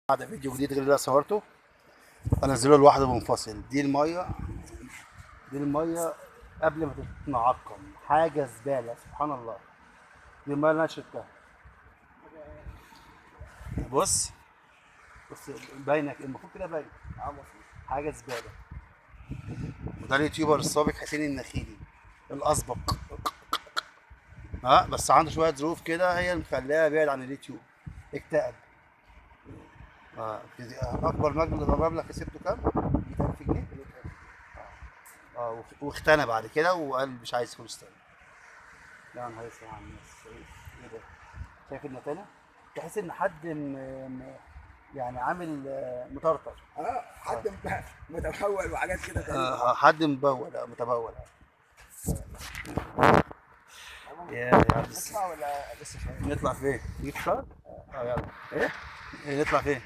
بعد فيديو جديد غير اللي انا صورته انزله لوحده منفصل. دي الميه قبل ما تتنعقم حاجه زباله، سبحان الله. دي الميه اللي انا شربتها. بص بص، باينه المفروض كده باينه. حاجه زباله. وده اليوتيوبر السابق حسين النخيلي الاسبق. بس عنده شويه ظروف كده هي اللي مخلاه يبعد عن اليوتيوب. اكتئب. اكبر مبلغ كسبته كام؟ 100000 جنيه. واختنى بعد كده وقال مش عايز فلوس تاني. لا انا هيصرف على الناس. ايه ده؟ شايف النتانة؟ تحس ان حد يعني عامل مطرطر. حد متمول وحاجات كده غريبه. حد مبول، متبول. يا عبد نطلع ولا لسه شويه؟ نطلع فين؟ نجيب فطار؟ يلا. ايه؟ نطلع فين؟